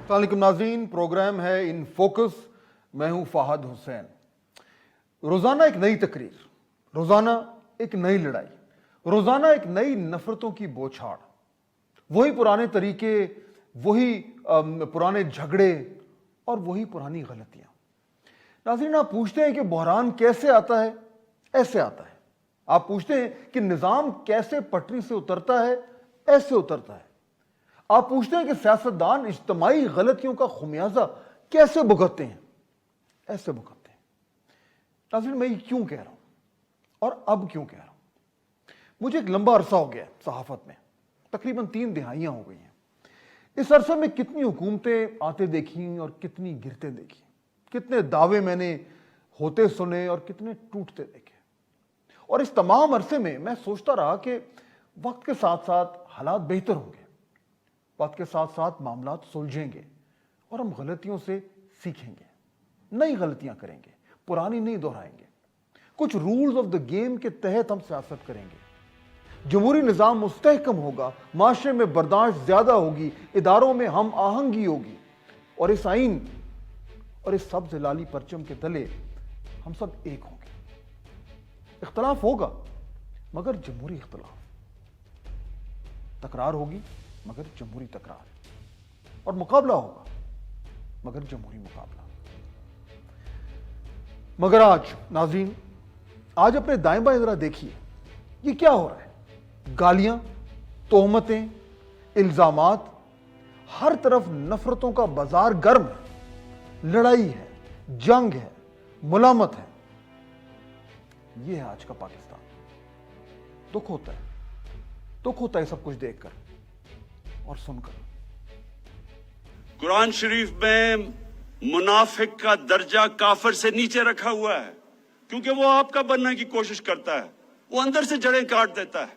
अस्सलाम वालेकुम नाज़रीन, प्रोग्राम है इन फोकस। मैं हूं फहद हुसैन। रोजाना एक नई तकरीर, रोजाना एक नई लड़ाई, रोजाना एक नई नफरतों की बौछार, वही पुराने तरीके, वही पुराने झगड़े और वही पुरानी गलतियां। नाज़रीन, आप पूछते हैं कि बहरान कैसे आता है? ऐसे आता है। आप पूछते हैं कि निजाम कैसे पटरी से उतरता है? ऐसे उतरता है। आप पूछते हैं कि सियासतदान इज्तिमाई गलतियों का खुमियाजा कैसे भुगतते हैं? ऐसे भुगतते हैं। नाज़रीन, मैं ये क्यों कह रहा हूं और अब क्यों कह रहा हूं? मुझे एक लंबा अरसा हो गया सहाफत में, तकरीबन 3 दिहाइयां हो गई हैं। इस अरसे में कितनी हुकूमतें आते देखी और कितनी गिरते देखी, कितने दावे मैंने होते सुने और कितने टूटते देखे। और इस तमाम अरसे में मैं सोचता रहा कि वक्त के साथ साथ हालात बेहतर होंगे, वक्त के साथ साथ मामलात सुलझेंगे और हम गलतियों से सीखेंगे, नई गलतियां करेंगे, पुरानी नहीं दोहराएंगे। कुछ रूल्स ऑफ द गेम के तहत हम सियासत करेंगे। जमहूरी निजाम मुस्तहकम होगा, माशरे में बर्दाश्त ज्यादा होगी, इदारों में हम आहंगी होगी और इस आइन और इस सब्ज लाली परचम के तले हम सब एक होंगे। इख्तलाफ होगा मगर जमहूरी इख्तलाफ, तकरार होगी मगर जमहूरी तकरार, और मुकाबला होगा मगर जमहूरी मुकाबला। मगर आज नाज़रीन, आज अपने दाएं बाएं जरा देखिए, ये क्या हो रहा है? गालियां, तोहमतें, इल्जामात, हर तरफ नफरतों का बाजार गर्म है, लड़ाई है, जंग है, मुलामत है। ये है आज का पाकिस्तान। दुख होता है, दुख होता है सब कुछ देखकर और सुनकर। कुरान शरीफ में मुनाफिक का दर्जा काफिर से नीचे रखा हुआ है, क्योंकि वो आपका बनने की कोशिश करता है, वो अंदर से जड़ें काट देता है,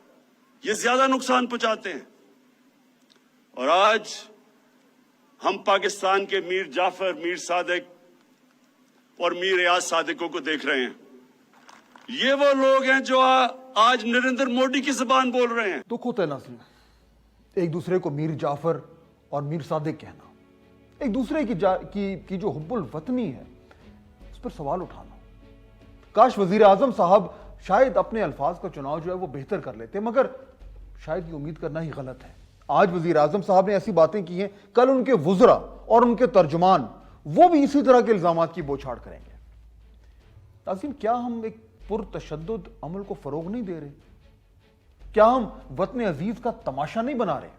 ये ज्यादा नुकसान पहुंचाते हैं। और आज हम पाकिस्तान के मीर जाफर, मीर सादिक और मीर रियाज सादिकों को देख रहे हैं। ये वो लोग हैं जो आज नरेंद्र मोदी की जुबान बोल रहे हैं। दुख होता है नाज़रीन, एक दूसरे को मीर जाफर और मीर सादिक कहना, एक दूसरे की जो हुब्बुल वतनी है उस पर सवाल उठाना। काश वजीर आजम साहब शायद अपने अल्फाज का चुनाव जो है वो बेहतर कर लेते, मगर शायद ये उम्मीद करना ही गलत है। आज वजीर आजम साहब ने ऐसी बातें की हैं, कल उनके वुज़रा और उनके तर्जुमान वो भी इसी तरह के इल्जामात की बौछार करेंगे। नाज़रीन, क्या हम एक पुरतशद्दुद अमल को फरोग नहीं दे रहे? क्या हम वतन अजीज का तमाशा नहीं बना रहे?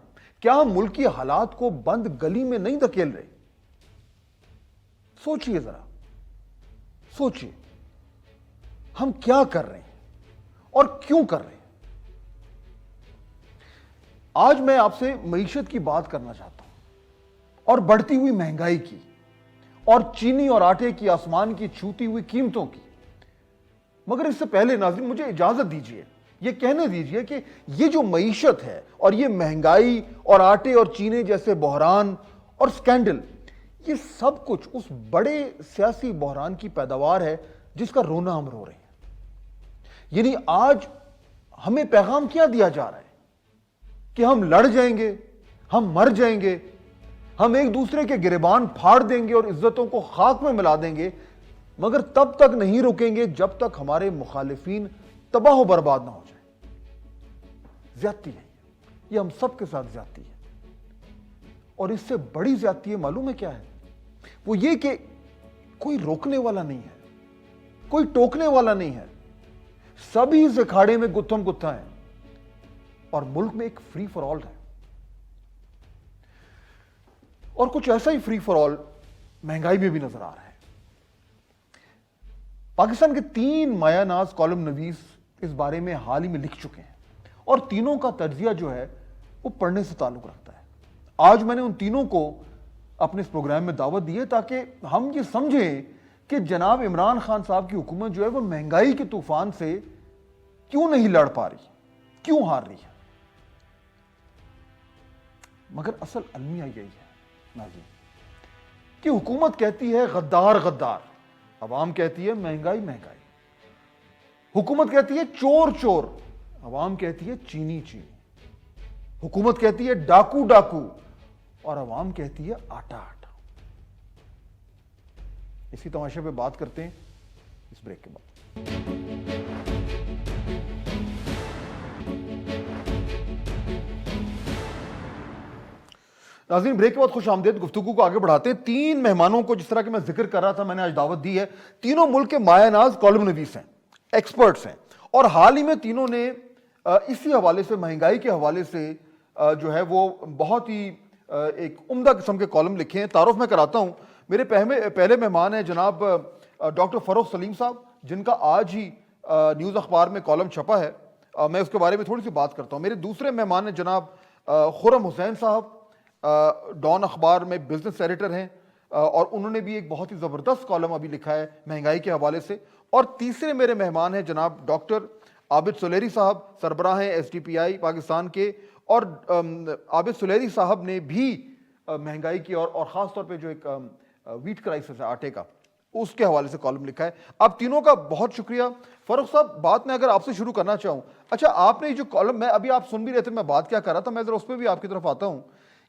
क्या हम मुल्क की हालात को बंद गली में नहीं धकेल रहे? सोचिए जरा, सोचिए हम क्या कर रहे हैं और क्यों कर रहे हैं। आज मैं आपसे मईशत की बात करना चाहता हूं और बढ़ती हुई महंगाई की और चीनी और आटे की आसमान की छूती हुई कीमतों की। मगर इससे पहले नाज़रीन, मुझे इजाजत दीजिए, ये कहने दीजिए कि ये जो मईशत है और ये महंगाई और आटे और चीनी जैसे बहरान और स्कैंडल, ये सब कुछ उस बड़े सियासी बहरान की पैदावार है जिसका रोना हम रो रहे हैं। यानी आज हमें पैगाम क्या दिया जा रहा है कि हम लड़ जाएंगे, हम मर जाएंगे, हम एक दूसरे के गिरेबान फाड़ देंगे और इज्जतों को खाक में मिला देंगे, मगर तब तक नहीं रुकेंगे जब तक हमारे मुखालिफिन तबाह बर्बाद ना हो जाए। ज्यादती है ये, हम सब के साथ ज्यादती है। और इससे बड़ी ज्यादती है मालूम है क्या है? वो ये कि कोई रोकने वाला नहीं है, कोई टोकने वाला नहीं है, सभी इस अखाड़े में गुत्थम गुत्था है और मुल्क में एक फ्री फॉर ऑल है। और कुछ ऐसा ही फ्री फॉर ऑल महंगाई में भी नजर आ रहा है। पाकिस्तान के 3 मायानाज कॉलम नवीस इस बारे में हाल ही में लिख चुके हैं और तीनों का तज्जिया जो है वो पढ़ने से ताल्लुक रखता है। आज मैंने उन तीनों को अपने इस प्रोग्राम में दावत दी है ताकि हम ये समझें कि जनाब इमरान खान साहब की हुकूमत जो है वो महंगाई के तूफान से क्यों नहीं लड़ पा रही, क्यों हार रही है। मगर असल अलमिया यही है नाज़रीन कि हुकूमत कहती है गद्दार गद्दार, अवाम कहती है महंगाई महंगाई। हुकूमत कहती है चोर चोर, अवाम कहती है चीनी चीनी। हुकूमत कहती है डाकू डाकू और अवाम कहती है आटा आटा। اسی تماشے پہ بات کرتے ہیں اس بریک کے بعد. ناظرین بریک کے بعد خوش آمدید. گفتگو کو آگے بڑھاتے ہیں. 3 مہمانوں کو جس طرح کہ میں ذکر کر رہا تھا میں نے آج دعوت دی ہے. تینوں ملک کے مایہ ناز کالم نویس ہیں, ایکسپرٹس ہیں, اور حال ہی میں تینوں نے اسی حوالے سے, مہنگائی کے حوالے سے جو ہے وہ بہت ہی ایک عمدہ قسم کے کالم لکھے ہیں. تعارف میں کراتا ہوں. میرے پہلے مہمان ہیں جناب ڈاکٹر فروخ سلیم صاحب, جن کا آج ہی نیوز اخبار میں کالم چھپا ہے. میں اس کے بارے میں تھوڑی سی بات کرتا ہوں. میرے دوسرے مہمان ہیں جناب خرم حسین صاحب, ڈان اخبار میں بزنس ایڈیٹر ہیں, اور انہوں نے بھی ایک بہت ہی زبردست کالم ابھی لکھا ہے مہنگائی کے حوالے سے. اور تیسرے میرے مہمان ہیں جناب ڈاکٹر عابد سلیری صاحب, سربراہ ہیں ایس ڈی پی آئی پاکستان کے, اور عابد سلیری صاحب نے بھی مہنگائی کی اور خاص طور پہ جو ایک ویٹ کرائسس ہے آٹے کا, اس کے حوالے سے کالم لکھا ہے. آپ تینوں کا بہت شکریہ. فاروق صاحب بات میں اگر آپ سے شروع کرنا چاہوں, اچھا آپ نے جو کالم, میں ابھی آپ سن بھی رہے تھے میں بات کیا کر رہا تھا, میں ذرا اس پہ بھی آپ کی طرف آتا ہوں.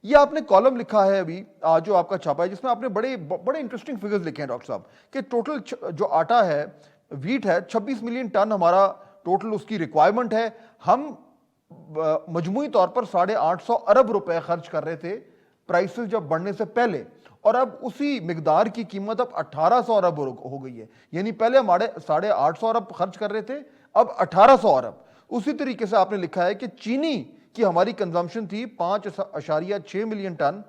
یہ آپ نے کالم لکھا ہے ابھی آج جو آپ کا چھاپا ہے, جس میں آپ نے بڑے انٹرسٹنگ فگرز لکھے ہیں ڈاکٹر صاحب, کہ ٹوٹل جو آٹا ہے, ویٹ ہے, 26 ملین ٹن ہمارا ٹوٹل اس کی ریکوائرمنٹ ہے. ہم مجموعی طور پر 850 ارب روپے خرچ کر رہے تھے پرائسز جب بڑھنے سے پہلے, اور اب اسی مقدار کی قیمت اب 1800 ارب ہو گئی ہے. یعنی پہلے ہمارے 850 ارب خرچ کر رہے تھے, اب 1800 ارب. اسی طریقے سے آپ نے لکھا ہے کہ چینی کی ہماری کنزمپشن تھی 5.6 ملین ٹن,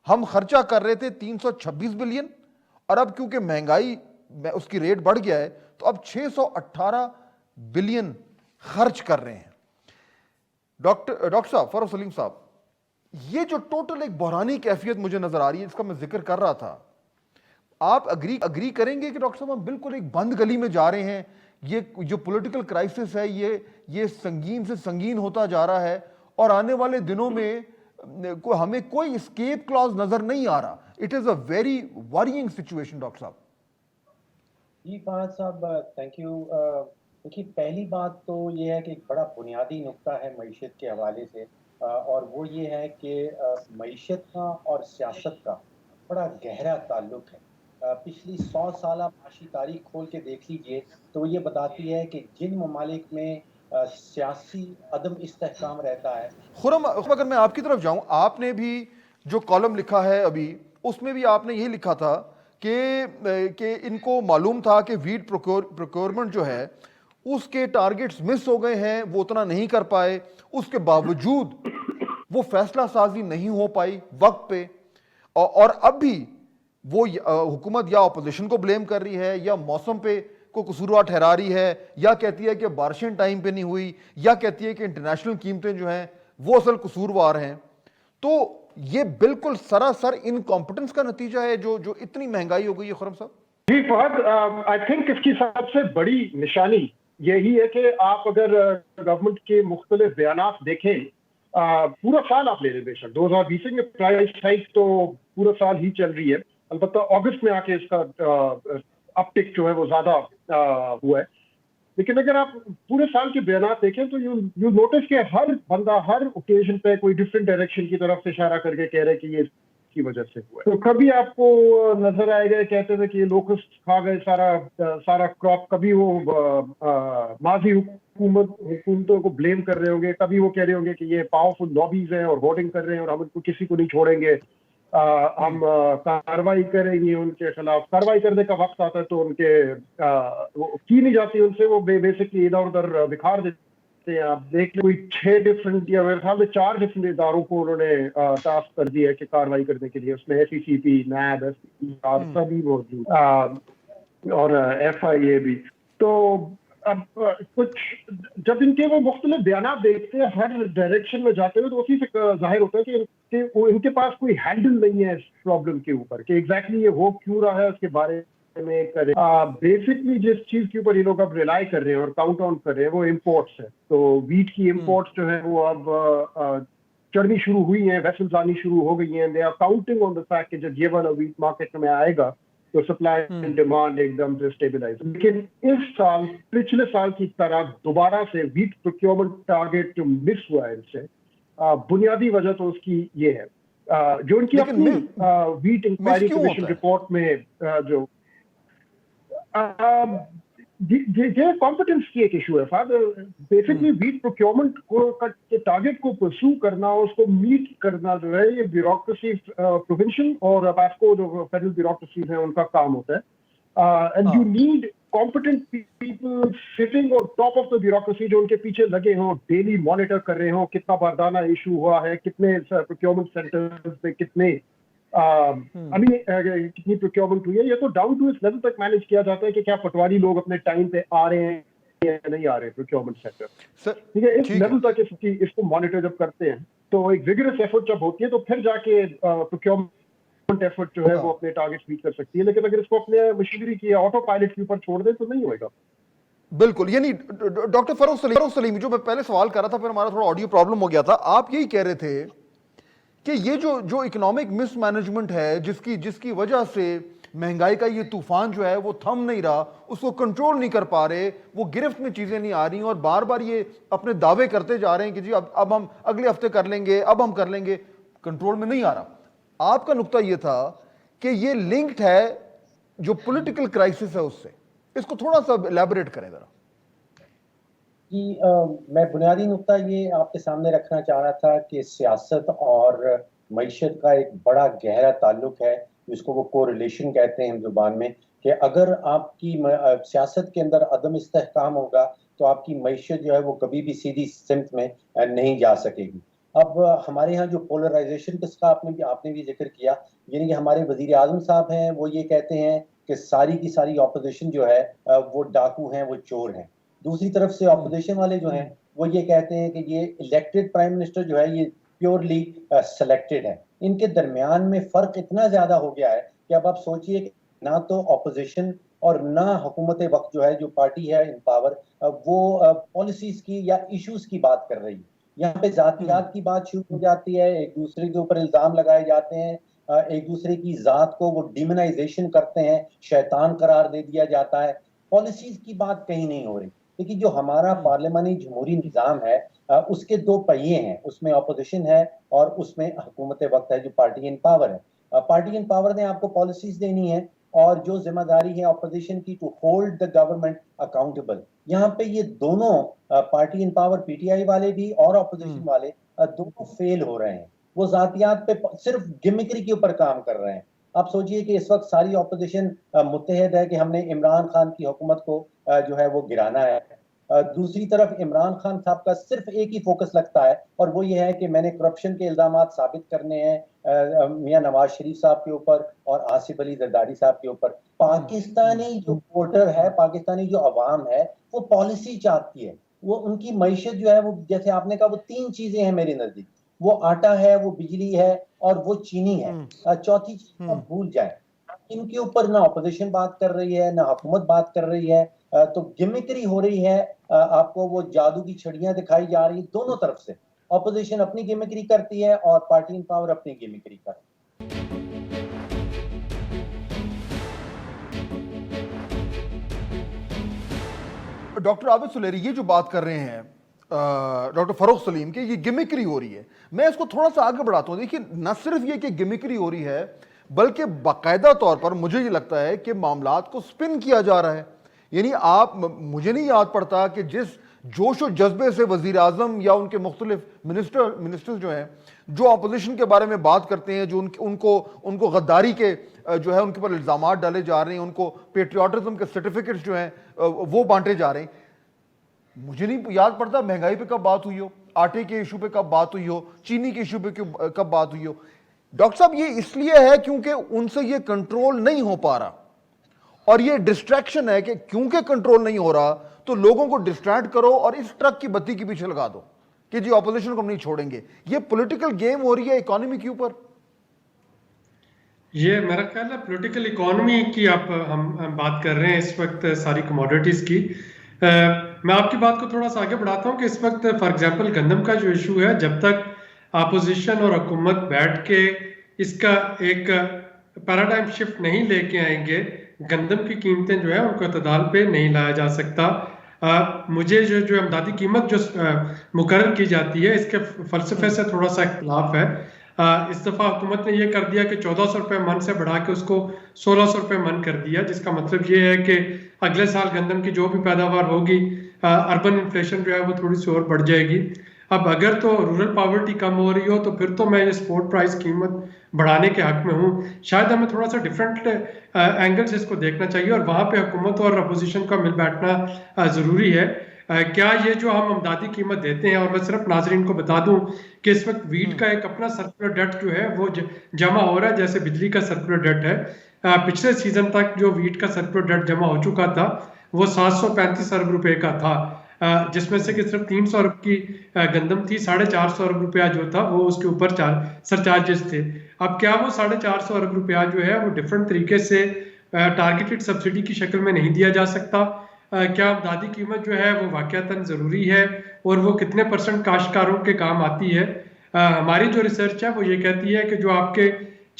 ہم خرچہ کر رہے تھے 326 بلین, اور اب کیونکہ مہنگائی میں اس کی ریٹ بڑھ گیا ہے تو اب 618 بلین خرچ کر رہے ہیں. ڈاکٹر صاحب, فاروق سلیم صاحب, یہ جو ٹوٹل ایک بحرانی کیفیت مجھے نظر آ رہی ہے جس کا میں ذکر کر رہا تھا, آپ اگری کریں گے کہ ڈاکٹر صاحب ہم بالکل ایک بند گلی میں جا رہے ہیں؟ یہ جو پولیٹیکل کرائسس ہے یہ سنگین سے سنگین ہوتا جا رہا ہے, اور آنے والے دنوں میں ہمیں کوئی اسکیپ کلاز نظر نہیں آ رہا. It is a very worrying situation. Doctor صاحب جی فہد صاحب تھینک یو. دیکھیے پہلی بات تو یہ ہے کہ ایک بڑا بنیادی نقطہ ہے معیشت کے حوالے سے, اور وہ یہ ہے کہ معیشت کا اور سیاست کا بڑا گہرا تعلق ہے. پچھلی 100 سالہ معاشی تاریخ کھول کے دیکھ لیجئے تو وہ یہ بتاتی ہے کہ جن ممالک میں سیاسی عدم استحکام رہتا ہے. خرم, اگر میں آپ کی طرف جاؤں, آپ نے بھی جو کالم لکھا ہے ابھی اس میں بھی آپ نے یہ لکھا تھا کہ ان کو معلوم تھا کہ ویٹ پروکیورمنٹ جو ہے اس کے ٹارگٹس مس ہو گئے ہیں, وہ اتنا نہیں کر پائے, اس کے باوجود وہ فیصلہ سازی نہیں ہو پائی وقت پہ, اور اب بھی وہ حکومت یا اپوزیشن کو بلیم کر رہی ہے, یا موسم پہ کو قصوروار ٹھہرا رہی ہے, یا کہتی ہے کہ بارشیں ٹائم پہ نہیں ہوئی, یا کہتی ہے کہ انٹرنیشنل قیمتیں جو ہیں وہ اصل قصوروار ہیں. تو یہ بالکل سراسر انکمپٹنس کا نتیجہ ہے جو اتنی مہنگائی ہو گئی ہے. خرم صاحب جی فہد, آئی تھنک اس کی سب سے بڑی نشانی یہی ہے کہ آپ اگر گورنمنٹ کے مختلف بیانات دیکھیں, پورا سال آپ لے لیں, بے شک 2020 میں پرائس ہائیک تو پورا سال ہی چل رہی ہے, البتہ اگست میں آ کے اس کا اپ ٹک جو ہے وہ زیادہ ہوا ہے. لیکن اگر آپ پورے سال کے بیانات دیکھیں تو یو نوٹس کہ ہر بندہ ہر اوکیزن پہ کوئی ڈفرینٹ ڈائریکشن کی طرف سے اشارہ کر کے کہہ رہے کہ یہ اس کی وجہ سے ہوا ہے. تو کبھی آپ کو نظر آئے گا کہتے تھے کہ یہ لوکسٹ کھا گئے سارا کراپ, کبھی وہ ماضی حکومتوں کو بلیم کر رہے ہوں گے, کبھی وہ کہہ رہے ہوں گے کہ یہ پاورفل لابیز ہیں اور ہوردنگ کر رہے ہیں اور ہم ان کو کسی کو نہیں چھوڑیں گے, ہم کاروائی کریں گے ان کے خلاف. کاروائی کرنے کا وقت آتا ہے تو ان کے کی نہیں جاتی ان سے, وہ بیسکلی ادھر ادھر بکھار دیتے ہیں. آپ دیکھ لیں کوئی 6 ڈفرنٹ یا میرے خیال میں 4 ڈفرنٹ اداروں کو انہوں نے ٹاسک کر دیا ہے کہ کاروائی کرنے کے لیے. اس میں SECP, NAB, سبھی موجود اور FIA بھی. تو اب کچھ جب ان کے وہ مختلف بیانات دیکھتے ہیں ہر ڈائریکشن میں جاتے ہوئے تو اسی سے ظاہر ہوتا ہے کہ ان کے پاس کوئی ہینڈل نہیں ہے اس پرابلم کے اوپر کہ ایگزیکٹلی یہ ہو کیوں رہا ہے اس کے بارے میں کریں. بیسکلی جس چیز کے اوپر یہ لوگ اب ریلائی کر رہے ہیں اور کاؤنٹ آن کر رہے ہیں وہ امپورٹس ہے. تو ویٹ کی امپورٹس جو ہے وہ اب چڑھنی شروع ہوئی ہیں, ویسلز آنی شروع ہو گئی ہیں. They are counting on the fact کہ جب یہ والا ویٹ مارکیٹ میں آئے گا تو سپلائی اینڈ ڈیمانڈ ایک دم سے اسٹیبلائز. لیکن اس سال پچھلے سال کی طرح دوبارہ سے ویٹ پروکیورمنٹ ٹارگیٹ جو مس ہوا ہے ان سے, بنیادی وجہ تو اس کی یہ ہے جو ان کی اپنی ویٹ انکوائری کمیشن رپورٹ میں جو ये कॉम्पिटेंस की एक इशू है फादर. बेसिकली वीट प्रोक्योरमेंट को के टारगेट को परस्यू करना, उसको मीट करना जो है, ये ब्यूरोक्रेसी प्रोविंशियल और आपको जो फेडरल ब्यूरोक्रेसीज है उनका काम होता है. And you need competent people sitting on top of the bureaucracy, जो उनके पीछे लगे हों, डेली मॉनिटर कर रहे हों कितना बारदाना इशू हुआ है, कितने प्रोक्योरमेंट सेंटर्स पे कितने कितनी प्रोक्योरमेंट हुई है. ये तो डाउन टू इस लेवल तक मैनेज किया जाता है कि क्या पटवारी लोग अपने टाइम पे आ रहे हैं या नहीं आ रहे प्रोक्योरमेंट सेक्टर. ठीक है, इस लेवल तक इसको मॉनिटर जब करते हैं तो एक विगरस एफर्ट जब होती है तो फिर जाके प्रोक्योरमेंट एफर्ट जो है वो अपने टारगेट्स मीट कर सकती है. लेकिन अगर इसको अपने मशीनरी की ऑटो पायलट के ऊपर छोड़ दे तो नहीं होगा. बिल्कुल. यानी डॉक्टर फर्रुख सलीम, जो मैं पहले सवाल कर रहा था, फिर हमारा थोड़ा ऑडियो प्रॉब्लम हो गया था. आप यही कह रहे थे कि ये जो इकोनॉमिक मिसमैनेजमेंट है, जिसकी वजह से महंगाई का ये तूफान जो है वो थम नहीं रहा, उसको कंट्रोल नहीं कर पा रहे, वो गिरफ्त में चीजें नहीं आ रही, और बार बार ये अपने दावे करते जा रहे हैं कि जी अब हम अगले हफ्ते कर लेंगे, अब हम कर लेंगे, कंट्रोल में नहीं आ रहा. आपका नुक्ता ये था कि ये लिंक्ड है जो पॉलिटिकल क्राइसिस है उससे. इसको थोड़ा सा एलैबोरेट करें जरा. कि मैं बुनियादी नुक्ता ये आपके सामने रखना चाह रहा था कि सियासत और मईशत का एक बड़ा गहरा ताल्लुक है, जिसको वो कोरिलेशन कहते हैं जुबान में, कि अगर आपकी सियासत के अंदर अदम इस्तेहकाम होगा तो आपकी मईशत जो है वो कभी भी सीधी सिमत में नहीं जा सकेगी. अब हमारे यहाँ जो पोलराइजेशन का आपने भी जिक्र किया, यानी कि हमारे वजीर आजम साहब हैं, वो ये कहते हैं कि सारी की सारी अपोजिशन जो है वो डाकू हैं, वो चोर हैं. दूसरी तरफ से अपोजिशन वाले जो हैं वो ये कहते हैं कि ये इलेक्टेड प्राइम मिनिस्टर जो है ये प्योरली सिलेक्टेड है. इनके दरमियान में फर्क इतना ज्यादा हो गया है कि अब आप सोचिए कि ना तो अपोजिशन और ना हुकूमत वक्त जो है, जो पार्टी है इन पावर, वो पॉलिसीज की या इश्यूज की बात कर रही है. यहाँ पे जातियात की बात शुरू हो जाती है, एक दूसरे के ऊपर इल्जाम लगाए जाते हैं, एक दूसरे की जात को वो डिमोनाइजेशन करते हैं, शैतान करार दे दिया जाता है. पॉलिसीज की बात कहीं नहीं हो रही. लेकिन जो हमारा पार्लियामानी जमहूरी निज़ाम है उसके दो पहिए हैं, उसमें अपोजिशन है और उसमें हुकूमत वक्त है जो पार्टी इन पावर है. पार्टी इन पावर ने आपको पॉलिसीज देनी है और जो जिम्मेदारी है अपोजिशन की to hold the government accountable. यहाँ पे ये दोनों पार्टी इन पावर पीटीआई वाले भी और अपोजिशन वाले दोनों फेल हो रहे हैं. वो जातियात पे सिर्फ गिमिक्री के ऊपर काम कर रहे हैं. आप सोचिए कि इस वक्त सारी अपोजिशन मुत्तहद है कि हमने इमरान खान की हुकूमत को जो है वो गिराना है. दूसरी तरफ इमरान खान साहब का सिर्फ एक ही फोकस लगता है और वो ये है कि मैंने करप्शन के इल्जामात साबित करने हैं मियां नवाज शरीफ साहब के ऊपर और आसिफ अली जरदारी साहब के ऊपर. पाकिस्तानी जो वोटर है, पाकिस्तानी जो अवाम है, वो पॉलिसी चाहती है. वो उनकी मईशत जो है वो, जैसे आपने कहा, वो तीन चीजें हैं मेरे नजदीक. वो आटा है, वो बिजली है और वो चीनी है. चौथी चीज आप भूल जाए. इनके ऊपर ना अपोजिशन बात कर रही है, ना हुकूमत बात कर रही है. तो गिमिक्री हो रही है. आपको वो जादू की छड़ियां दिखाई जा रही है दोनों तरफ से. अपोजिशन अपनी गिमिक्री करती है और पार्टी इन पावर अपनी गिमिक्री करती है. डॉक्टर आबिद सुलेरी ये जो बात कर रहे हैं डॉक्टर फर्रुख सलीम के, ये गिमिक्री हो रही है. मैं इसको थोड़ा सा आगे बढ़ाता हूं. देखिए, न सिर्फ ये कि गिमिक्री हो रही है, बल्कि बाकायदा तौर पर मुझे ये लगता है कि मामलात को स्पिन किया जा रहा है. यानी मुझे नहीं याद पड़ता कि जिस जोश और जज्बे से वजीर आजम या उनके मुख्तलिफ मिनिस्टर्स जो हैं, जो अपोजिशन के बारे में बात करते हैं, जो उनको गद्दारी के जो है उनके ऊपर इल्जामात डाले जा रहे हैं, उनको पेट्रियाटिज्म के सर्टिफिकेट्स जो हैं वो बांटे जा रहे हैं. मुझे नहीं याद पड़ता महंगाई पे कब बात हुई हो, आटे के इशू पे कब बात हुई हो, चीनी के इशू पे कब बात हुई हो. डॉक्टर साहब, ये इसलिए है क्योंकि उनसे ये कंट्रोल नहीं हो पा रहा, और ये डिस्ट्रैक्शन है कि क्योंकि कंट्रोल नहीं हो रहा तो लोगों को डिस्ट्रैक्ट करो और इस ट्रक की बत्ती के पीछे लगा दो कि जी ऑपोजिशन को हम नहीं छोड़ेंगे. ये पॉलिटिकल गेम हो रही है इकोनॉमी के ऊपर. ये मेरा ख्याल है पॉलिटिकल इकोनॉमी की हम बात कर रहे हैं इस वक्त, सारी कमोडिटीज की. मैं आपकी बात को थोड़ा सा आगे बढ़ाता हूँ कि इस वक्त फॉर एग्जांपल गंदम का जो इशू है, जब तक अपोजिशन और हुकूमत बैठ के इसका एक पैराडाइम शिफ्ट नहीं लेके आएंगे, गंदम की कीमतें जो है उनको अतदाल पे नहीं लाया जा सकता. मुझे जो इमदादी कीमत जो मुकर्रर की जाती है, इसके फलसफे से थोड़ा सा इख्तिलाफ है. اس دفعہ حکومت نے یہ کر دیا کہ 1400 روپے من سے بڑھا کے اس کو 1600 روپے من کر دیا، جس کا مطلب یہ ہے کہ اگلے سال گندم کی جو بھی پیداوار ہوگی اربن انفلیشن جو ہے وہ تھوڑی سی اور بڑھ جائے گی۔ اب اگر تو رورل پاورٹی کم ہو رہی ہو تو پھر تو میں یہ سپورٹ پرائز قیمت بڑھانے کے حق میں ہوں۔ شاید ہمیں تھوڑا سا ڈیفرنٹ اینگل سے اس کو دیکھنا چاہیے اور وہاں پہ حکومت اور اپوزیشن کا مل بیٹھنا ضروری ہے۔ کیا یہ جو ہم امدادی قیمت دیتے ہیں، اور میں صرف ناظرین کو بتا دوں کہ اس وقت ویٹ کا ایک اپنا سرکولر ڈیٹ جو ہے وہ جمع ہو رہا ہے، جیسے بجلی کا سرکولر ڈیٹ ہے۔ پچھلے سیزن تک جو ویٹ کا سرکولر ڈیٹ جمع ہو چکا تھا وہ 735 ارب روپے کا تھا، جس میں سے کہ صرف 300 ارب کی گندم تھی، 450 ارب روپیہ جو تھا وہ اس کے اوپر سرچارجز تھے۔ اب کیا وہ 450 ارب روپیہ جو ہے وہ ڈیفرنٹ طریقے سے ٹارگیٹڈ سبسڈی کی شکل میں نہیں دیا جا سکتا؟ کیا امدادی قیمت جو ہے وہ واقعتاً ضروری ہے اور وہ کتنے % کاشتکاروں کے کام آتی ہے؟ ہماری جو ریسرچ ہے وہ یہ کہتی ہے کہ جو آپ کے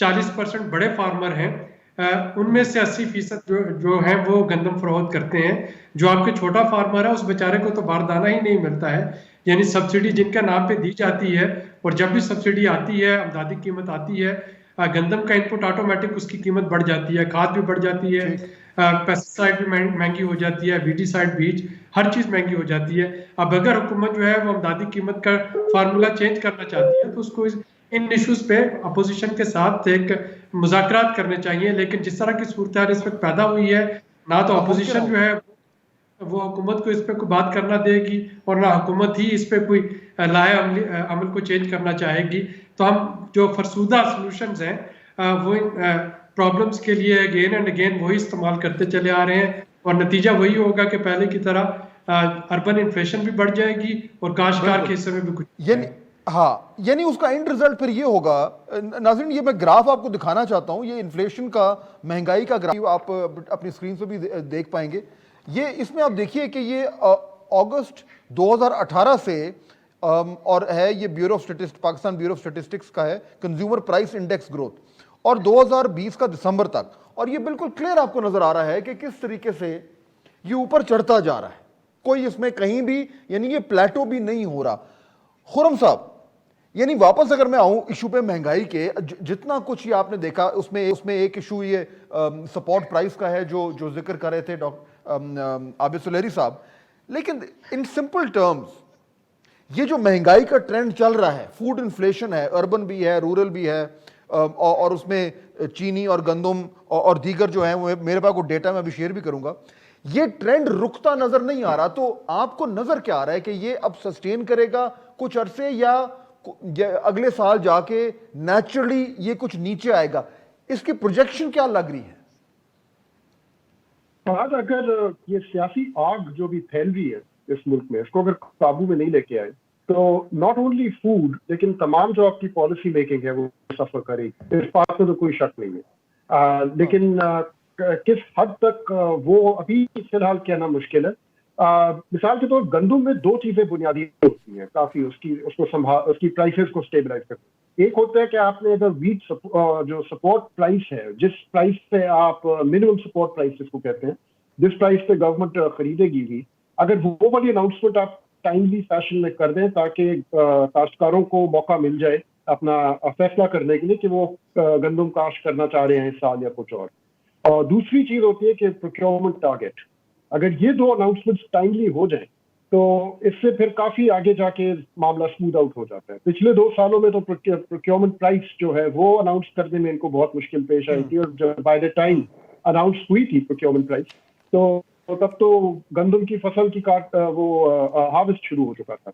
40% بڑے فارمر ہیں ان میں سے 80% جو ہیں وہ گندم فروخت کرتے ہیں۔ جو آپ کے چھوٹا فارمر ہے اس بیچارے کو تو باردانہ ہی نہیں ملتا ہے، یعنی سبسڈی جن کے نام پہ دی جاتی ہے، اور جب بھی سبسڈی آتی ہے، امدادی قیمت آتی ہے، گندم کا انپٹ آٹومیٹک اس کی قیمت بڑھ جاتی ہے، کھاد بھی بڑھ جاتی ہے، پیسٹیسائڈ بھی مہنگی ہو جاتی ہے، ویڈیسائڈ بیج، ہر چیز مہنگی ہو جاتی ہے۔ اب اگر حکومت جو ہے وہ امدادی قیمت کا فارمولا چینج کرنا چاہتی ہے تو اس کو ان ایشوز پہ اپوزیشن کے ساتھ ایک مذاکرات کرنے چاہیے، لیکن جس طرح کی صورتحال اس وقت پیدا ہوئی ہے، نہ تو اپوزیشن جو ہے وہ حکومت کو اس پہ کوئی بات کرنا دے گی اور نہ حکومت ہی اس پہ کوئی لائحہ عمل کو چینج کرنا چاہے گی۔ تو ہم جو فرسودہ سلوشنز ہیں وہ ان پرابلمز کے لیے اگین اینڈ اگین وہی استعمال کرتے چلے آ رہے ہیں، اور نتیجہ وہی ہوگا کہ پہلے کی طرح اربن انفلیشن بھی بڑھ جائے گی اور کاشتکار کے حصے میں بھی کچھ یعنی اس کا اینڈ ریزلٹ پھر یہ ہوگا۔ ناظرین یہ میں گراف آپ کو دکھانا چاہتا ہوں، یہ انفلیشن کا، مہنگائی کا گراف آپ اپنی اسکرین سے بھی دیکھ پائیں گے۔ یہ اس میں آپ دیکھیے کہ یہ اگست 2018 سے اور ہے، یہ پاکستان بیورو آف اسٹیٹسٹکس کا ہے، کنزیومر پرائس انڈیکس گروتھ، اور 2020 کا دسمبر تک، اور یہ بالکل کلیئر آپ کو نظر آ رہا ہے کہ کس طریقے سے یہ اوپر چڑھتا جا رہا ہے، کوئی اس میں کہیں بھی یعنی یہ پلیٹو بھی نہیں ہو رہا۔ خرم صاحب، یعنی واپس اگر میں آؤں ایشو پہ مہنگائی کے، جتنا کچھ یہ آپ نے دیکھا اس میں ایک ایشو یہ سپورٹ پرائس کا ہے جو ذکر کر رہے تھے عابد سلیری صاحب، لیکن ان سمپل ٹرمز یہ جو مہنگائی کا ٹرینڈ چل رہا ہے، فوڈ انفلیشن ہے، اربن بھی ہے، رورل بھی ہے، اور اس میں چینی اور گندم اور دیگر جو ہیں وہ میرے پاس کو ڈیٹا میں ابھی شیئر بھی کروں گا، یہ ٹرینڈ رکتا نظر نہیں آ رہا۔ تو آپ کو نظر کیا آ رہا ہے کہ یہ اب سسٹین کرے گا کچھ عرصے، یا اگلے سال جا کے نیچرلی یہ کچھ نیچے آئے گا؟ اس کی پروجیکشن کیا لگ رہی ہے؟ آج اگر یہ سیاسی آگ جو بھی پھیل رہی ہے اس ملک میں، اس کو اگر قابو میں نہیں لے کے آئے تو ناٹ اونلی فوڈ لیکن تمام جو آپ کی پالیسی میکنگ ہے وہ سفر کرے گی، اس بات میں تو کوئی شک نہیں ہے۔ لیکن کس حد تک وہ ابھی فی الحال کہنا مشکل ہے۔ مثال کے طور گندم میں 2 چیزیں بنیادی ہوتی ہیں کافی اس کی پرائسز کو اسٹیبلائز کرتے۔ ایک ہوتا ہے کہ آپ نے اگر ویٹ جو سپورٹ پرائس ہے، جس پرائس پہ آپ منیمم سپورٹ پرائس جس کو کہتے ہیں، جس پرائس پہ گورنمنٹ خریدے گی بھی، اگر وہ والی اناؤنسمنٹ آپ ٹائملی فیشن میں کر دیں تاکہ کاشتکاروں کو موقع مل جائے اپنا فیصلہ کرنے کے لیے کہ وہ گندم کاشت کرنا چاہ رہے ہیں اس سال یا کچھ اور دوسری چیز ہوتی ہے کہ پروکیورمنٹ ٹارگیٹ۔ اگر یہ 2 اناؤنسمنٹس ٹائملی ہو جائیں تو اس سے پھر کافی آگے جا کے معاملہ اسموتھ آؤٹ ہو جاتا ہے۔ پچھلے 2 سالوں میں تو پروکیورمنٹ پرائس جو ہے وہ اناؤنس کرنے میں ان کو بہت مشکل پیش آئی تھی، اور جب بائی دا ٹائم اناؤنس ہوئی تھی پروکیورمنٹ پرائس تو تب تو گندم کی فصل کی ہارویسٹ شروع ہو چکا تھا۔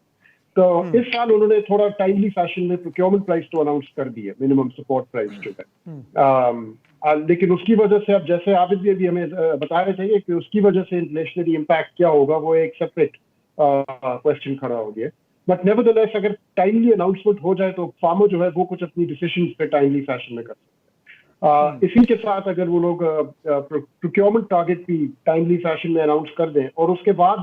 تو اس سال انہوں نے تھوڑا ٹائملی فیشن میں پروکیورمنٹ پرائس تو اناؤنس کر دی ہے، منیمم سپورٹ پرائس جو ہے، لیکن اس کی وجہ سے اب جیسے عابد بھی ہمیں بتا رہے تھے کہ اس کی وجہ سے انفلیشنری امپیکٹ کیا ہوگا، وہ ایک سیپریٹ کوشچن کھڑا ہو گیا۔ بٹ نیور دی لیس اگر ٹائملی اناؤنسمنٹ ہو جائے تو فارمر جو ہے وہ کچھ اپنی ڈیسیشنز پہ ٹائملی فیشن میں کر سکتے ہیں۔ اسی کے ساتھ اگر وہ لوگ پروکیورمنٹ ٹارگیٹ بھی ٹائملی فیشن میں اناؤنس کر دیں اور اس کے بعد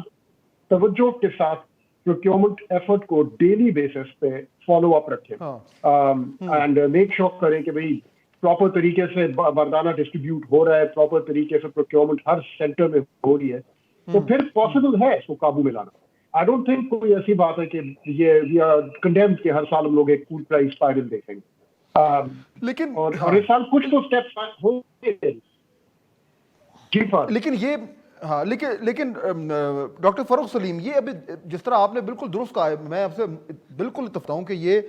توجہ کے ساتھ پروکیورمنٹ ایفرٹ کو ڈیلی بیسس پہ فالو اپ رکھیں اینڈ میک شور کریں کہ بھئی پراپر طریقے سے بردانہ ڈسٹریبیوٹ ہو رہا ہے، پراپر طریقے سے پروکیورمنٹ ہر سینٹر میں ہو رہی ہے، تو پھر پاسبل ہے اس کو قابو میں لانا۔ آئی ڈونٹ تھنک کوئی ایسی بات ہے کہ یہ وی آر کنڈیمڈ کہ ہر سال ہم لوگ ایک فوڈ پرائس اسپائرل دیکھیں گے۔ लेकिन और इस साल कुछ तो स्टेप्स हो गए। जी फर लेकिन ये हाँ लेकिन डॉक्टर फरूख सलीम, ये अभी जिस तरह आपने बिल्कुल दुरुस्त कहा है, मैं आपसे बिल्कुल इत्तेफाक हूं कि ये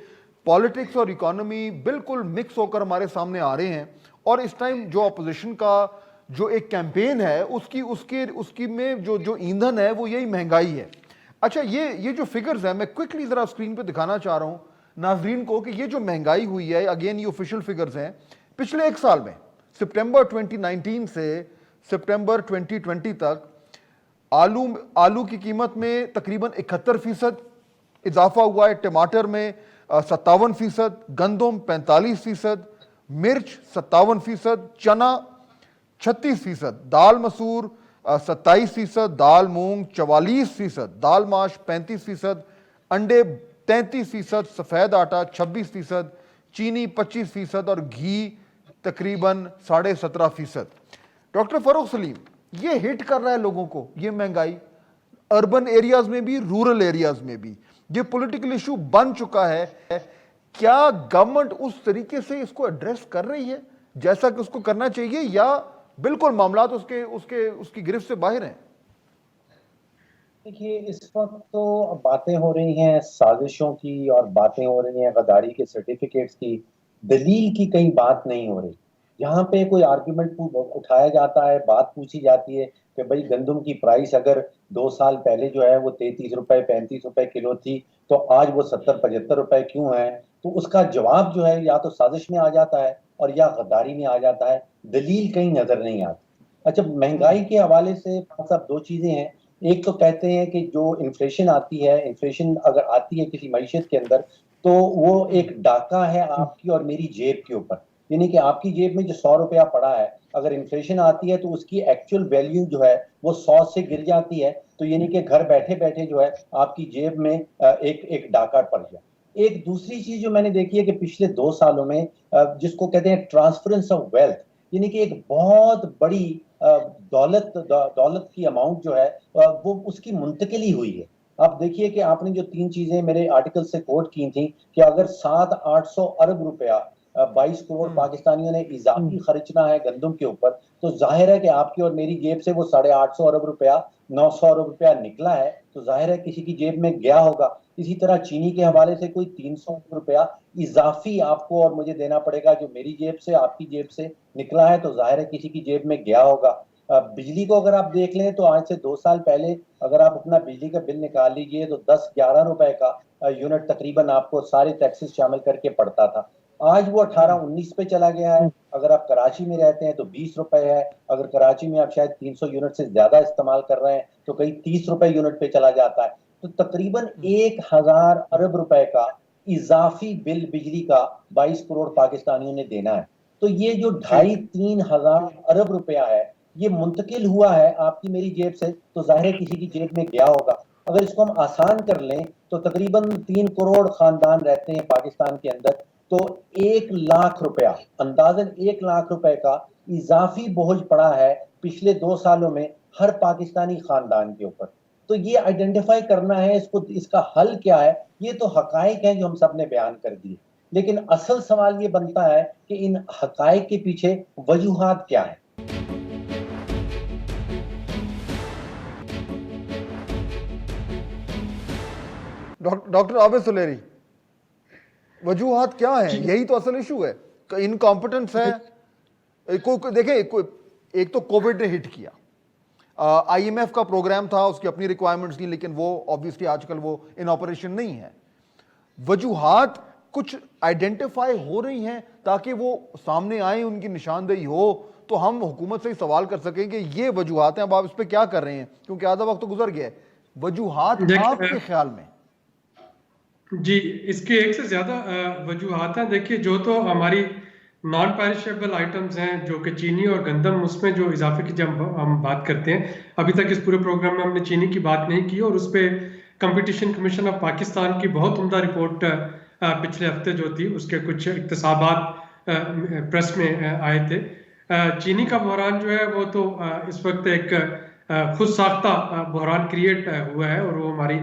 पॉलिटिक्स और इकोनॉमी बिल्कुल मिक्स होकर हमारे सामने आ रहे हैं, और इस टाइम जो अपोजिशन का जो एक कैंपेन है उसकी में जो ईंधन है वो यही महंगाई है। अच्छा, ये जो फिगर्स हैं, मैं क्विकली ज़रा स्क्रीन पे दिखाना चाह रहा हूँ नाजरीन को कि ये जो महंगाई हुई है, अगेन ये ऑफिशियल फिगर्स हैं, पिछले एक साल में सितंबर 2019 से सितंबर 2020 तक आलू की कीमत में तकरीबन 71% इजाफा हुआ है, टमाटर में 57%, गंदम 45%, मिर्च 57%, चना 36%, दाल मसूर 27%, दाल मूंग 44%, दाल माश 35%, अंडे 33%, सफ़ेद आटा 26%, चीनी 25% और घी तकरीबन 17.5%। डॉक्टर फरूख सलीम, ये हिट कर रहा है लोगों को, ये महंगाई अर्बन एरियाज में भी, रूरल एरियाज में भी, ये पॉलिटिकल इशू बन चुका है। क्या गवर्नमेंट उस तरीके से इसको एड्रेस कर रही है जैसा कि उसको करना चाहिए, या बिल्कुल मामला तो उसकी गिरफ्त से बाहर हैं? देखिए, इस वक्त तो बातें हो रही हैं साजिशों की और बातें हो रही हैं गद्दारी के सर्टिफिकेट्स की, दलील की कहीं बात नहीं हो रही। यहाँ पे कोई आर्ग्यूमेंट उठाया जाता है, बात पूछी जाती है कि भाई गंदम की प्राइस अगर 2 साल पहले जो है वो 33 रुपए 35 रुपए किलो थी, तो आज वो 70-75 रुपए क्यों है? तो उसका जवाब जो है या तो साजिश में आ जाता है और या गद्दारी में आ जाता है, दलील कहीं नजर नहीं आती। अच्छा, महंगाई के हवाले से साहब 2 चीजें हैं। एक तो कहते हैं कि जो इन्फ्लेशन आती है, इन्फ्लेशन अगर आती है किसी मईशत के अंदर, तो वो एक डाका है आपकी और मेरी जेब के ऊपर। यानी कि आपकी जेब में जो 100 रुपया पड़ा है, अगर इन्फ्लेशन आती है तो उसकी एक्चुअल वैल्यू जो है वो 100 से गिर जाती है, तो यानी कि घर बैठे बैठे जो है आपकी जेब में एक डाका पड़ जाए। एक दूसरी चीज जो मैंने देखी है कि पिछले 2 सालों में जिसको कहते हैं ट्रांसफरेंस ऑफ वेल्थ, यानी कि एक बहुत बड़ी दौलत की अमाउंट जो है वो उसकी मुंतकिली हुई है। आप देखिए कि आपने जो 3 चीजें मेरे आर्टिकल से कोट की थी कि अगर 700-800 अरब रुपया 22 करोड़ पाकिस्तानियों ने इजाफी खर्चना है गंदम के ऊपर, तो जाहिर है कि आपकी और मेरी जेब से वो 850 अरब रुपया 900 अरब रुपया निकला है, तो जाहिर है किसी की जेब में गया होगा। इसी तरह चीनी के हवाले से कोई 300 रुपया इजाफी आपको और मुझे देना पड़ेगा, जो मेरी जेब से आपकी जेब से निकला है, तो जाहिर है किसी की जेब में गया होगा। बिजली को अगर आप देख लें तो आज से 2 साल पहले अगर आप अपना बिजली का बिल निकाल लीजिए तो 10-11 रुपए का यूनिट तकरीबन आपको सारे टैक्सेस शामिल करके पड़ता था। आज वो 18-19 पे चला गया है। अगर आप कराची में रहते हैं तो 20 रुपए है, अगर कराची में आप शायद 300 यूनिट से ज्यादा इस्तेमाल कर रहे हैं तो कहीं 30 रुपए यूनिट पे चला जाता है। तो तकरीबन 1000 अरब रुपए का इजाफी बिल बिजली का 22 करोड़ पाकिस्तानियों ने देना है। तो ये जो 2,500-3 हजार अरब रुपया है, ये मुंतकिल हुआ है आपकी मेरी जेब से, तो जाहिर है किसी की जेब में गया होगा। अगर इसको हम आसान कर लें तो तकरीबन 3 करोड़ खानदान रहते हैं पाकिस्तान के अंदर, तो 1 लाख रुपया, अंदाजन 1 लाख रुपए का इजाफी बोझ पड़ा है पिछले 2 सालों में हर पाकिस्तानी खानदान के ऊपर। तो ये आइडेंटिफाई करना है, इसका हल क्या है, ये तो हकाइक हैं जो हम सब ने बयान कर दिए, लेकिन असल सवाल ये बनता है कि इन हकाइक के पीछे वजूहात क्या है। डॉक्टर आबिद सुलेरी, वजूहात क्या है? यही तो असल इशू है, इनकॉम्पिटेंस है। देखें, एक तो कोविड ने हिट किया, IMF का प्रोग्राम था, उसकी अपनी रिक्वायरमेंट्स थी, लेकिन वो ऑब्वियसली आजकल वो इन ऑपरेशन नहीं है। वजूहात कुछ आइडेंटिफाई हो रही हैं ताकि वो सामने आए, उनकी निशानदेही हो, तो हम हुकूमत से ही सवाल कर सकें कि ये वजूहात हैं, अब आप इस पर क्या कर रहे हैं, क्योंकि आधा वक्त तो गुजर गया है। वजूहात आपके ख्याल में? जी, इसके एक से ज्यादा वजूहात हैं। देखिए, जो तो हमारी नॉन पेरिशेबल आइटम्स हैं, जो कि चीनी और गंदम, उसमें जो इजाफे की जब हम बात करते हैं, अभी तक इस पूरे प्रोग्राम में हमने चीनी की बात नहीं की, और उस पर कंपटीशन कमीशन ऑफ पाकिस्तान की बहुत उम्दा रिपोर्ट पिछले हफ्ते जो थी, उसके कुछ इक्तसाबात प्रेस में आए थे। चीनी का बहरान जो है वो तो इस वक्त एक خود ساختہ بحران کریٹ ہوا ہے، اور وہ ہماری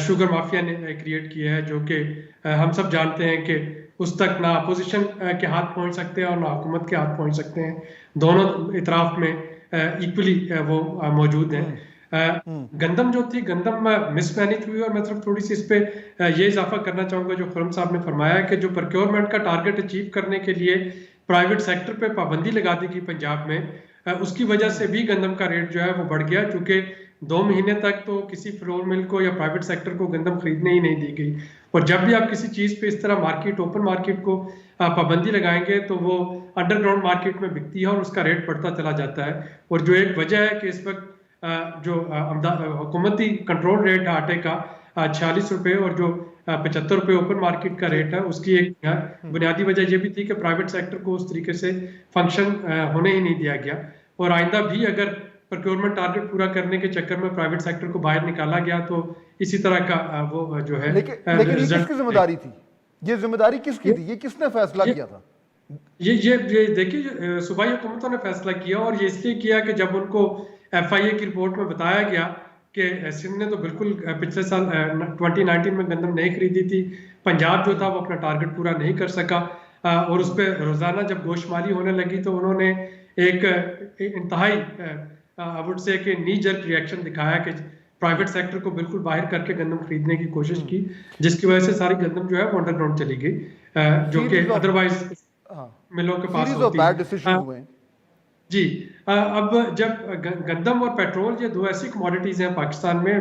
شوگر مافیا نے کریٹ کیا ہے، جو کہ ہم سب جانتے ہیں کہ اس تک نہ اپوزیشن کے ہاتھ پہنچ سکتے ہیں اور نہ حکومت کے ہاتھ پہنچ سکتے ہیں، دونوں اطراف میں ایکولی وہ موجود ہیں۔ گندم جو تھی، گندم مس مینج ہوئی، اور میں صرف تھوڑی سی اس پہ یہ اضافہ کرنا چاہوں گا جو خرم صاحب نے فرمایا کہ جو پروکیورمنٹ کا ٹارگٹ اچیو کرنے کے لیے پرائیویٹ سیکٹر پہ پابندی لگا دی گئی پنجاب میں، اس کی وجہ سے بھی گندم کا ریٹ جو ہے وہ بڑھ گیا، چونکہ 2 مہینے تک تو کسی فلور مل کو یا پرائیویٹ سیکٹر کو گندم خریدنے ہی نہیں دی گئی، اور جب بھی آپ کسی چیز پہ اس طرح مارکیٹ، اوپن مارکیٹ کو پابندی لگائیں گے تو وہ انڈر گراؤنڈ مارکیٹ میں بکتی ہے اور اس کا ریٹ بڑھتا چلا جاتا ہے۔ اور جو ایک وجہ ہے کہ اس وقت جو حکومتی کنٹرول ریٹ ہے آٹے کا 46 روپے اور جو 75 روپے اوپن مارکیٹ کا ریٹ ہے، اس کی ایک بنیادی وجہ یہ بھی تھی کہ پرائیویٹ سیکٹر کو اس طریقے سے فنکشن ہونے ہی نہیں دیا گیا، اور آئندہ بھی اگر پروکیورمنٹ ٹارگٹ پورا کرنے کے چکر میں پرائیویٹ سیکٹر کو باہر نکالا گیا تو اسی طرح کا وہ جو ہے۔ لیکن یہ کس کی ذمہ داری تھی؟ یہ ذمہ داری کس کی تھی؟ یہ کس نے فیصلہ کیا تھا؟ یہ دیکھیے صوبائی حکومتوں نے فیصلہ کیا، اور یہ اس لیے کیا کہ جب ان کو ایف آئی اے کی رپورٹ میں بتایا گیا کہ سندھ نے تو بالکل پچھلے سال 2019 میں گندم نہیں خریدی تھی، پنجاب جو تھا وہ اپنا ٹارگٹ پورا نہیں کر سکا، اور اس پہ روزانہ جب گوشت ماری ہونے لگی تو انہوں نے ایک انتہائی وڈ سے کہ نی جرک ریئیکشن دکھایا کہ پرائیویٹ سیکٹر کو بالکل باہر کر کے گندم خریدنے کی کوشش کی، جس کی وجہ سے ساری گندم جو ہے وہ انڈر گراؤنڈ چلی گئی، جو کہ ادروائز ملوں کے پاس ہوتی۔ جی اب جب گندم اور پیٹرول یہ 2 ایسی کموڈیٹیز ہیں پاکستان میں،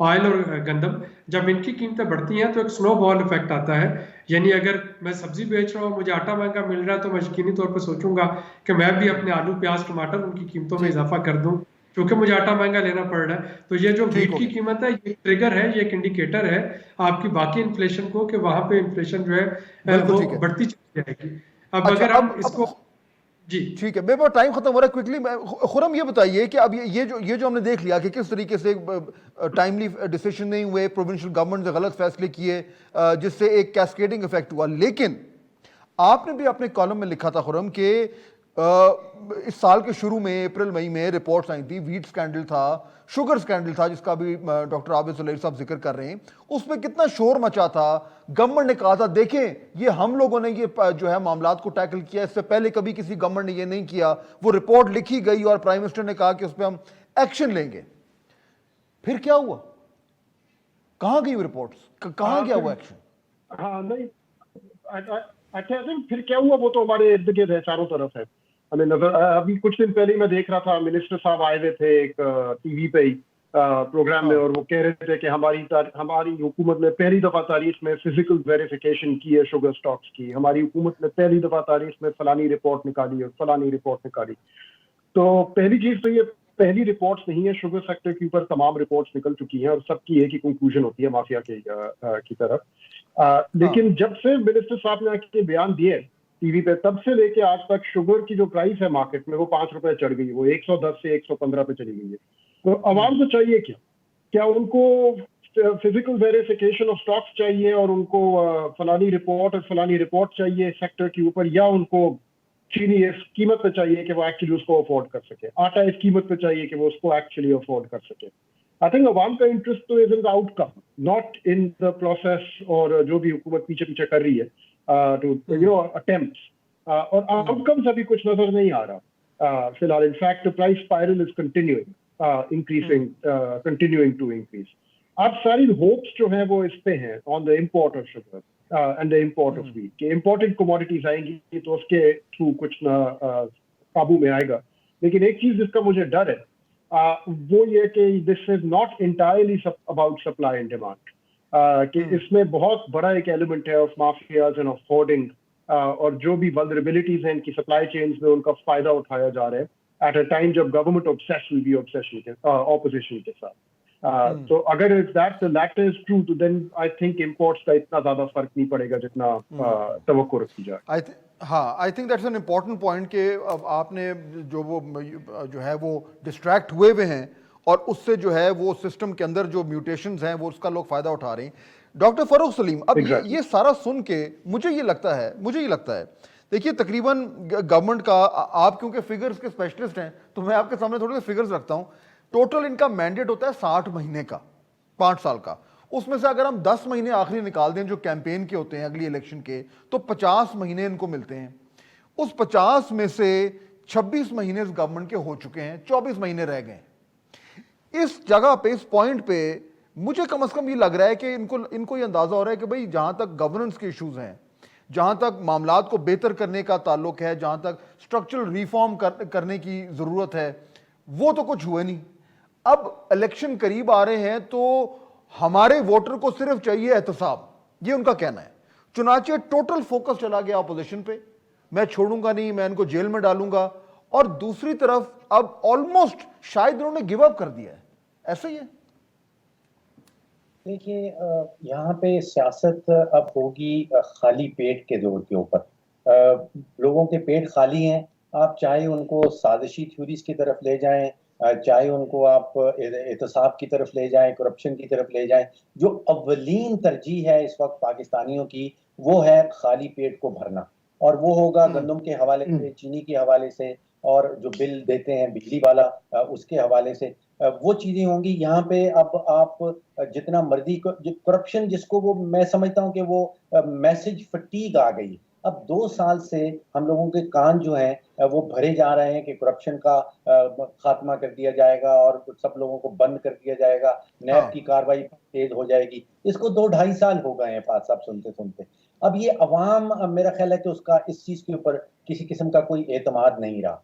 آئل اور گندم، جب ان کی قیمتیں بڑھتی ہیں تو ایک سنو بال افیکٹ آتا ہے، یعنی اگر میں سبزی بیچ رہا ہوں، مجھے آٹا مہنگا مل رہا ہے تو میں یقینی طور پہ سوچوں گا کہ میں بھی اپنے آلو پیاز ٹماٹر ان کی قیمتوں میں اضافہ کر دوں، کیونکہ مجھے آٹا مہنگا لینا پڑ رہا ہے۔ تو یہ جو ویٹ کی قیمت ہے یہ ٹریگر ہے، یہ ایک انڈیکیٹر ہے آپ کی باقی انفلیشن کو کہ وہاں پہ انفلیشن جو ہے وہ بڑھتی چلی جائے گی۔ اب اگر ہم اس کو جی ٹھیک ہے، میرے پاس ٹائم ختم ہو رہا ہے، کوئکلی خرم یہ بتائیے کہ اب یہ جو ہم نے دیکھ لیا کہ کس طریقے سے ٹائملی ڈیسیشن نہیں ہوئے، پروونشل گورنمنٹ نے غلط فیصلے کیے جس سے ایک کیسکیڈنگ افیکٹ ہوا، لیکن آپ نے بھی اپنے کالم میں لکھا تھا خرم کہ اس سال کے شروع میں اپریل مئی میں رپورٹس آئی تھی، ویٹ سکینڈل تھا، شوگر سکینڈل تھا جس کا بھی ڈاکٹر عابد سلیل صاحب ذکر کر رہے ہیں، اس میں کتنا شور مچا تھا، گورنمنٹ نے کہا تھا دیکھیں یہ ہم لوگوں نے یہ جو ہے معاملات کو ٹیکل کیا، اس سے پہلے کبھی کسی گورنمنٹ نے یہ نہیں کیا، وہ رپورٹ لکھی گئی اور پرائم منسٹر نے کہا کہ اس پہ ہم ایکشن لیں گے۔ پھر کیا ہوا؟ کہاں گئی وہ رپورٹس؟ کہاں گیا وہ ایکشن؟ ہاں نہیں پھر کیا ہوا وہ تو ہمارے ارد گرد ہے، چاروں طرف ہے ہمیں نظر۔ ابھی کچھ دن پہلے میں دیکھ رہا تھا منسٹر صاحب آئے ہوئے تھے ایک ٹی وی پہ پروگرام میں، اور وہ کہہ رہے تھے کہ ہماری حکومت نے پہلی دفعہ تاریخ میں فزیکل ویریفیکیشن کی ہے شوگر سٹاکس کی، ہماری حکومت نے پہلی دفعہ تاریخ میں فلانی رپورٹ نکالی اور فلانی رپورٹ نکالی۔ تو پہلی چیز تو یہ پہلی رپورٹس نہیں ہے، شوگر سیکٹر کے اوپر تمام رپورٹس نکل چکی ہیں اور سب کی ایک ہی کنکلوژن ہوتی ہے مافیا کی طرف۔ لیکن جب سے منسٹر صاحب نے کے بیان دیے ٹی وی پہ، تب سے لے کے آج تک شوگر کی جو پرائس ہے مارکیٹ میں وہ 5 روپے چڑھ گئی، وہ 110 سے 115 پہ چلی گئی ہے۔ تو عوام کو چاہیے کیا ان کو فزیکل ویریفیکیشن آف سٹاکس چاہیے اور ان کو فلانی رپورٹ اور فلانی رپورٹ چاہیے سیکٹر کے اوپر، یا ان کو چینی اس قیمت پہ چاہیے کہ وہ ایکچولی اس کو افورڈ کر سکے، آٹا اس قیمت پہ چاہیے کہ وہ اس کو ایکچولی افورڈ کر سکے؟ آئی تھنک عوام کا انٹرسٹ تو is in the outcome, not in the process, اور جو بھی حکومت پیچھے کر رہی ہے ٹو اٹیمپٹس، اور آؤٹ کمز ابھی کچھ نظر نہیں آ رہا فی الحال۔ In fact price spiral is continuing to increase۔ اب ساری ہوپس جو ہیں وہ اس پہ ہیں on the import of sugar and the import of wheat, کہ امپورٹنٹ کموڈیٹیز آئیں گی تو اس کے تھرو کچھ نہ قابو میں آئے گا۔ لیکن ایک چیز جس کا مجھے ڈر ہے وہ یہ کہ this is not entirely about supply and demand, کہ اس میں بہت بڑا ایک ایلیمنٹ ہے of mafias and of hoarding, اور جو بھی ولنریبلٹیز ہیں ان کی سپلائی چینز میں ان کا فائدہ اٹھایا جا رہا ہے ایٹ اے ٹائم جب government obsessed will be opposition کے ساتھ۔ تو اگر that the latter is true تو then I think imports کا اتنا زیادہ فرق نہیں پڑے گا جتنا توقع رکھی جائے۔ ہاں I think that's an important point کہ اب آپ نے جو ہے وہ ڈسٹریکٹ ہوئے ہوئے ہیں اور اس سے جو ہے وہ سسٹم کے اندر جو میوٹیشنز ہیں وہ اس کا لوگ فائدہ اٹھا رہے ہیں۔ ڈاکٹر فروخ سلیم، اب یہ سارا سن کے مجھے یہ لگتا ہے دیکھیے تقریباً گورنمنٹ کا، آپ کیونکہ فگرز کے اسپیشلسٹ ہیں تو میں آپ کے سامنے تھوڑے سے فگرز رکھتا ہوں۔ टोटल इनका मैंडेट होता है 60 महीने का, 5 साल का। उसमें से अगर हम 10 महीने आखिरी निकाल दें जो कैंपेन के होते हैं अगली इलेक्शन के, तो 50 महीने इनको मिलते हैं। उस 50 में से 26 महीने इस गवर्नमेंट के हो चुके हैं, 24 महीने रह गए। इस जगह पे, इस पॉइंट पे मुझे कम से कम ये लग रहा है कि इनको ये अंदाजा हो रहा है कि भाई जहां तक गवर्नेंस के इश्यूज हैं, जहां तक मामलात को बेहतर करने का ताल्लुक है, जहां तक स्ट्रक्चरल रिफॉर्म करने की जरूरत है, वो तो कुछ हुए नहीं। अब इलेक्शन करीब आ रहे हैं तो हमारे वोटर को सिर्फ चाहिए एहतसाब, ये उनका कहना है। चुनाचे टोटल फोकस चला गया अपोजिशन पे, मैं छोड़ूंगा नहीं, मैं इनको जेल में डालूंगा। और दूसरी तरफ अब ऑलमोस्ट शायद उन्होंने गिव अप कर दिया है, ऐसा ही है। देखिए, यहाँ पे सियासत अब होगी खाली पेट के जोर के ऊपर। लोगों के पेट खाली हैं, आप चाहे उनको साजिशी थ्योरीज की तरफ ले जाएं, चाहे उनको आप एहतसाब की तरफ ले जाएं, करप्शन की तरफ ले जाएं, जो अव्वलीन तरजीह है इस वक्त पाकिस्तानियों की, वो है खाली पेट को भरना। और वो होगा गंदम के हवाले से, चीनी के हवाले से, और जो बिल देते हैं बिजली वाला उसके हवाले से, वो चीजें होंगी। यहाँ पे अब आप जितना मर्जी करप्शन, जिसको वो मैं समझता हूँ कि वो मैसेज फटीग आ गई। अब 2 साल से हम लोगों के कान जो हैं वो भरे जा रहे हैं कि करप्शन का खात्मा कर दिया जाएगा और सब लोगों को बंद कर दिया जाएगा, नैब की कार्रवाई तेज हो जाएगी। इसको 2-2.5 साल हो गए हैं फाद साहब सुनते सुनते। अब ये अवाम, मेरा ख्याल है कि उसका इस चीज के ऊपर किसी किस्म का कोई एतमाद नहीं रहा।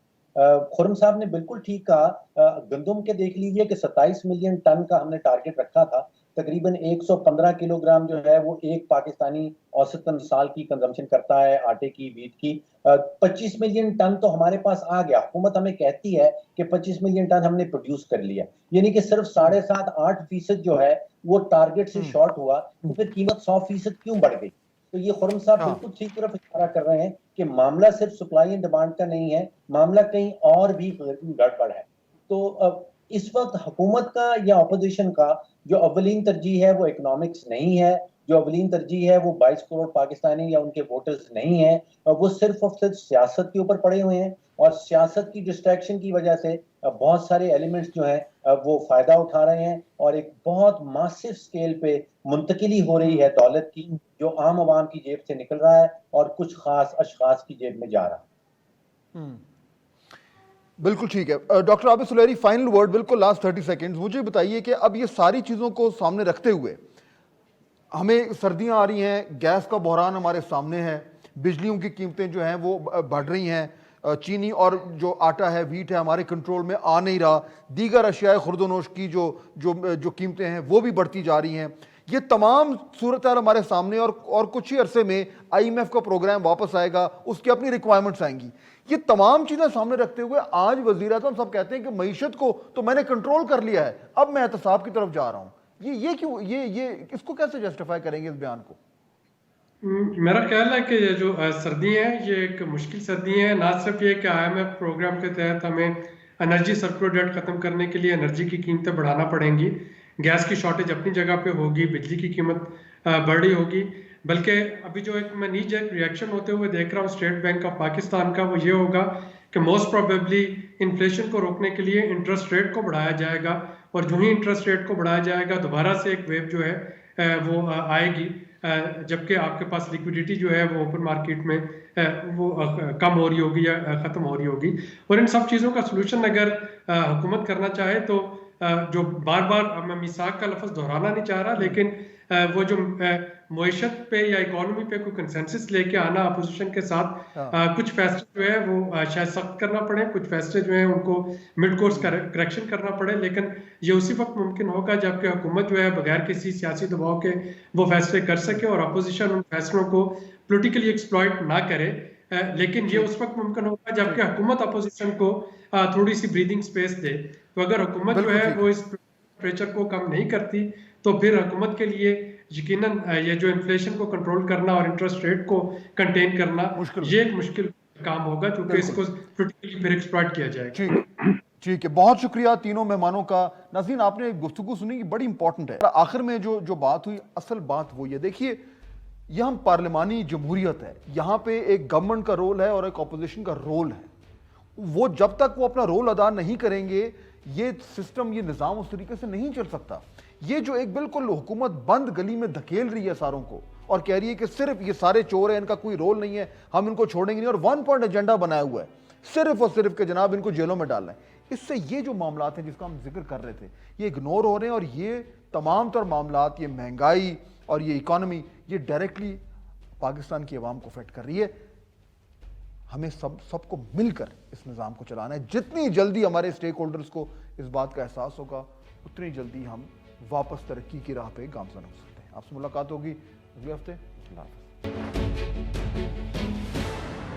खुर्रम साहब ने बिल्कुल ठीक कहा। गंदम के देख लीजिए कि 27 मिलियन टन का हमने टारगेट रखा था, तकरीबन 115 किलोग्राम जो है वो एक पाकिस्तानी औसतन साल की कंजम्पशन करता है आटे की, वीट की। 25 मिलियन टन तो हमारे पास आ गया। हुकूमत हमें कहती है कि 25 मिलियन टन हमने प्रोड्यूस कर लिया, यानी कि सिर्फ 7.5-8% जो है वो टारगेट से शॉर्ट हुआ। तो फिर कीमत 100% क्यों बढ़ गई? तो ये खुर्रम साहब बिल्कुल ठीक तरफ इशारा कर रहे हैं कि मामला सिर्फ सप्लाई एंड डिमांड का नहीं है, मामला कहीं और भी गड़बड़ है। तो इस वक्त हुकूमत का या अपोजिशन का जो अव्वलीन तरजीह है वो इकोनॉमिक्स नहीं है, जो अव्वलीन तरजीह है वो 22 करोड़ पाकिस्तानी या उनके वोटर्स नहीं है, वो सिर्फ और सिर्फ सियासत के ऊपर पड़े हुए हैं। और सियासत की डिस्ट्रैक्शन की वजह से बहुत सारे एलिमेंट्स जो हैं वो फायदा उठा रहे हैं और एक बहुत मासिव स्केल पे मुंतकिली हो रही है दौलत की, जो आम आवाम की जेब से निकल रहा है और कुछ खास अशखास की जेब में जा रहा है। बिल्कुल ठीक है। डॉक्टर आबिद सुलेरी, फाइनल वर्ड, बिल्कुल लास्ट 30 सेकेंड्स। मुझे बताइए कि अब ये सारी चीज़ों को सामने रखते हुए, हमें सर्दियां आ रही हैं, गैस का बहरान हमारे सामने है, बिजलियों की कीमतें जो हैं वो बढ़ रही हैं, चीनी और जो आटा है, वीट है, हमारे कंट्रोल में आ नहीं रहा, दीगर अशियाए खुर्दोनोश की जो कीमतें हैं वो भी बढ़ती जा रही हैं। ये तमाम सूरत हाल हमारे सामने, और कुछ ही अरसे में IMF का प्रोग्राम वापस आएगा, उसकी अपनी रिक्वायरमेंट्स आएंगी। ये तमाम चीज़ें सामने रखते हुए आज वज़ीर आज़म सब कहते हैं कि मईशत को तो मैंने कंट्रोल कर लिया है, अब मैं एहतसाब की तरफ जा रहा हूँ। ये क्यों, ये इसको कैसे जस्टिफाई करेंगे इस बयान को? मेरा ख्याल है कि ये जो सर्दी है ये एक मुश्किल सर्दी है। ना सिर्फ ये कि IMF प्रोग्राम के तहत हमें एनर्जी सर्कुलर डेट ख़त्म करने के लिए एनर्जी की कीमतें बढ़ाना पड़ेंगी, गैस की शॉर्टेज अपनी जगह पे होगी, बिजली की कीमत बढ़ रही होगी, बल्कि अभी जो एक मैं नीचे रिएक्शन होते हुए देख रहा हूँ स्टेट बैंक ऑफ पाकिस्तान का, वो ये होगा कि मोस्ट प्रोबेबली इन्फ्लेशन को रोकने के लिए इंटरेस्ट रेट को बढ़ाया जाएगा, और जो ही इंटरेस्ट रेट को बढ़ाया जाएगा दोबारा से एक वेव जो है वो आएगी, जबकि आपके पास लिक्विडिटी जो है वो ओपन मार्केट में वो कम हो रही होगी या ख़त्म हो रही होगी। और इन सब चीज़ों का सलूशन अगर हुकूमत करना चाहे तो जो बार बार मैं मिसाक का लफ्ज़ दोहराना नहीं चाह रहा, लेकिन वो जो मुईशत पे या इकोनॉमी पे कोई कंसेंसस लेके आना अपोजिशन के साथ, कुछ फैसले जो है वो शायद सख्त करना पड़े, कुछ फैसले जो है उनको मिड कोर्स करेक्शन करना पड़े, लेकिन ये उसी वक्त मुमकिन होगा जबकि हुकूमत जो है बगैर किसी सियासी दबाव के वो फैसले कर सके और अपोजिशन उन फैसलों को पोलिटिकली एक्सप्लॉइट ना करे। लेकिन ये उस वक्त मुमकिन होगा जबकि हुकूमत अपोजिशन को थोड़ी सी ब्रीदिंग स्पेस दे। तो अगर हुकूमत जो है वो इस टेम्परेचर को कम नहीं करती तो फिर हुकूमत के लिए यकीनन ये जो इन्फ्लेशन को कंट्रोल करना और इंटरेस्ट रेट को कंटेन करना ये एक मुश्किल काम होगा, क्योंकि इसको पोलिटिकली फिर एक्सप्लॉइट किया जाएगा। ठीक है, बहुत शुक्रिया तीनों मेहमानों का। नाज़रीन, आपने गुफ्तगू सुनी कि बड़ी इंपॉर्टेंट है। आखिर में जो बात हुई, असल बात वो ये देखिए, यहाँ पार्लिमानी जमहूरियत है, यहाँ पे एक गवर्नमेंट का रोल है और एक अपोजिशन का रोल है। वो जब तक वो अपना रोल अदा नहीं करेंगे, یہ سسٹم، یہ نظام اس طریقے سے نہیں چل سکتا. یہ جو ایک بالکل حکومت بند گلی میں دھکیل رہی ہے ساروں کو اور کہہ رہی ہے کہ صرف یہ سارے چور ہیں، ان کا کوئی رول نہیں ہے، ہم ان کو چھوڑیں گے نہیں، اور 1 پوائنٹ ایجنڈا بنایا ہوا ہے صرف اور صرف کہ جناب ان کو جیلوں میں ڈالنا ہے. اس سے یہ جو معاملات ہیں جس کا ہم ذکر کر رہے تھے یہ اگنور ہو رہے ہیں، اور یہ تمام تر معاملات، یہ مہنگائی اور یہ اکانومی، یہ ڈائریکٹلی پاکستان کی عوام کو افیکٹ کر رہی ہے. ہمیں سب کو مل کر اس نظام کو چلانا ہے. جتنی جلدی ہمارے اسٹیک ہولڈرز کو اس بات کا احساس ہوگا اتنی جلدی ہم واپس ترقی کی راہ پہ گامزن ہو سکتے ہیں. آپ سے ملاقات ہوگی اگلے ہفتے. اللہ حافظ.